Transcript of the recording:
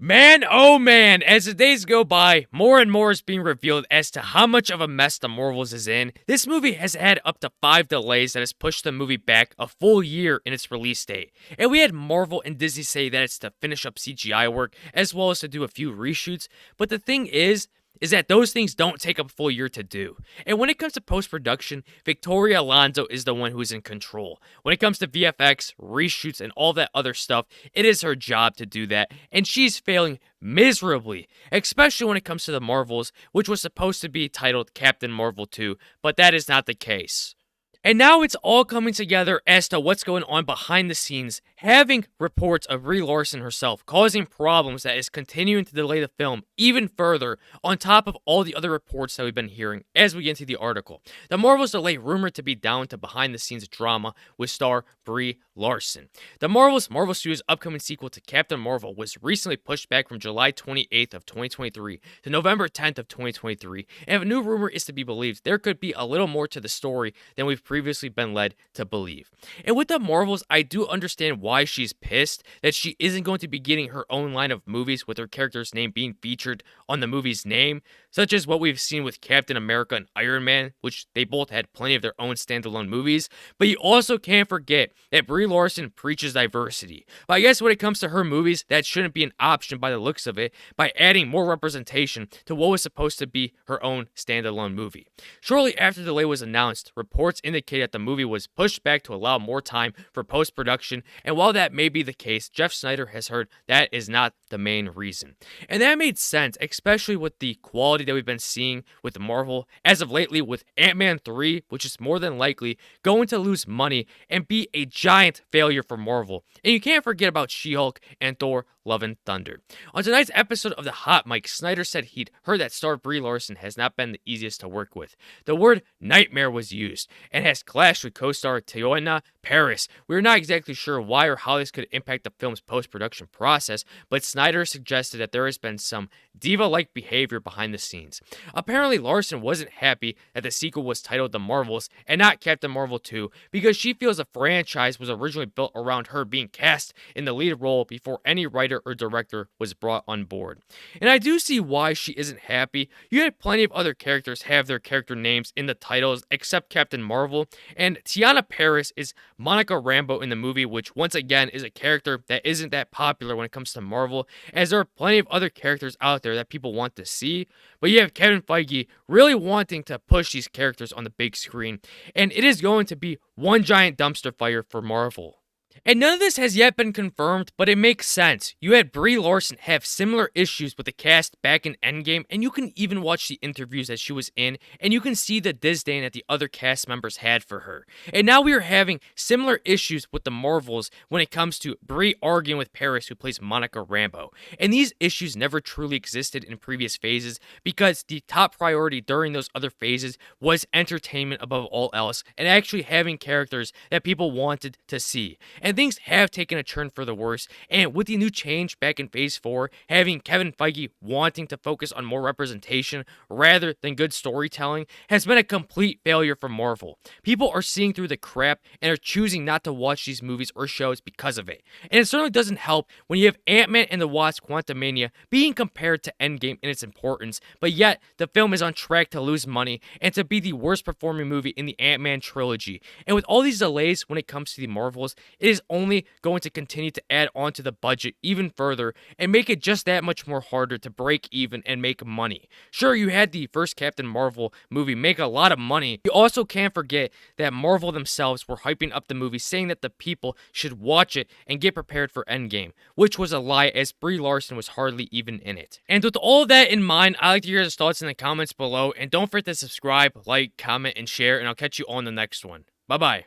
Man, oh man, as the days go by, more and more is being revealed as to how much of a mess the Marvels is in. This movie has had up to 5 delays that has pushed the movie back a full year in its release date. And we had Marvel and Disney say that it's to finish up CGI work as well as to do a few reshoots. But the thing is that those things don't take a full year to do. And when it comes to post-production, Victoria Alonso is the one who's in control. When it comes to VFX, reshoots, and all that other stuff, it is her job to do that, and she's failing miserably, especially when it comes to the Marvels, which was supposed to be titled Captain Marvel 2, but that is not the case. And now it's all coming together as to what's going on behind the scenes, having reports of Brie Larson herself causing problems that is continuing to delay the film even further, on top of all the other reports that we've been hearing as we get into the article. The Marvel's delay rumored to be down to behind the scenes drama with star Brie Larson. The Marvel Studios' upcoming sequel to Captain Marvel was recently pushed back from July 28th of 2023 to November 10th of 2023, and if a new rumor is to be believed, there could be a little more to the story than we've previously been led to believe. And with the Marvels, I do understand why she's pissed that she isn't going to be getting her own line of movies with her character's name being featured on the movie's name, such as what we've seen with Captain America and Iron Man, which they both had plenty of their own standalone movies. But you also can't forget that Brie Larson preaches diversity. But I guess when it comes to her movies, that shouldn't be an option by the looks of it, by adding more representation to what was supposed to be her own standalone movie. Shortly after the delay was announced, reports indicate that the movie was pushed back to allow more time for post-production, and while that may be the case, Jeff Snyder has heard that is not the main reason. And that made sense, especially with the quality that we've been seeing with Marvel as of lately, with Ant-Man 3, which is more than likely going to lose money and be a giant failure for Marvel. And you can't forget about She-Hulk and Thor Love and Thunder. On tonight's episode of The Hot Mic, Snyder said he'd heard that star Brie Larson has not been the easiest to work with. The word nightmare was used, and has clashed with co-star Teyonah Parris. We're not exactly sure why or how this could impact the film's post-production process, but Snyder suggested that there has been some diva-like behavior behind the scenes. Apparently, Larson wasn't happy that the sequel was titled The Marvels and not Captain Marvel 2, because she feels the franchise was originally built around her being cast in the lead role before any writer or director was brought on board. And I do see why she isn't happy. You had plenty of other characters have their character names in the titles except Captain Marvel, and Teyonah Parris is Monica Rambeau in the movie, which once again is a character that isn't that popular when it comes to Marvel, as there are plenty of other characters out there that people want to see. But you have Kevin Feige really wanting to push these characters on the big screen, and it is going to be one giant dumpster fire for Marvel. And none of this has yet been confirmed, but it makes sense. You had Brie Larson have similar issues with the cast back in Endgame, and you can even watch the interviews that she was in, and you can see the disdain that the other cast members had for her. And now we are having similar issues with the Marvels when it comes to Brie arguing with Parris, who plays Monica Rambeau. And these issues never truly existed in previous phases, because the top priority during those other phases was entertainment above all else, and actually having characters that people wanted to see. And things have taken a turn for the worse, and with the new change back in Phase 4, having Kevin Feige wanting to focus on more representation rather than good storytelling has been a complete failure for Marvel. People are seeing through the crap and are choosing not to watch these movies or shows because of it. And it certainly doesn't help when you have Ant-Man and the Wasp: Quantumania being compared to Endgame in its importance, but yet the film is on track to lose money and to be the worst performing movie in the Ant-Man trilogy. And with all these delays when it comes to the Marvels, it is only going to continue to add on to the budget even further and make it just that much more harder to break even and make money. Sure, you had the first Captain Marvel movie make a lot of money. You also can't forget that Marvel themselves were hyping up the movie, saying that the people should watch it and get prepared for Endgame, which was a lie, as Brie Larson was hardly even in it. And with all of that in mind, I'd like to hear your thoughts in the comments below, and don't forget to subscribe, like, comment, and share, and I'll catch you on the next one. Bye-bye.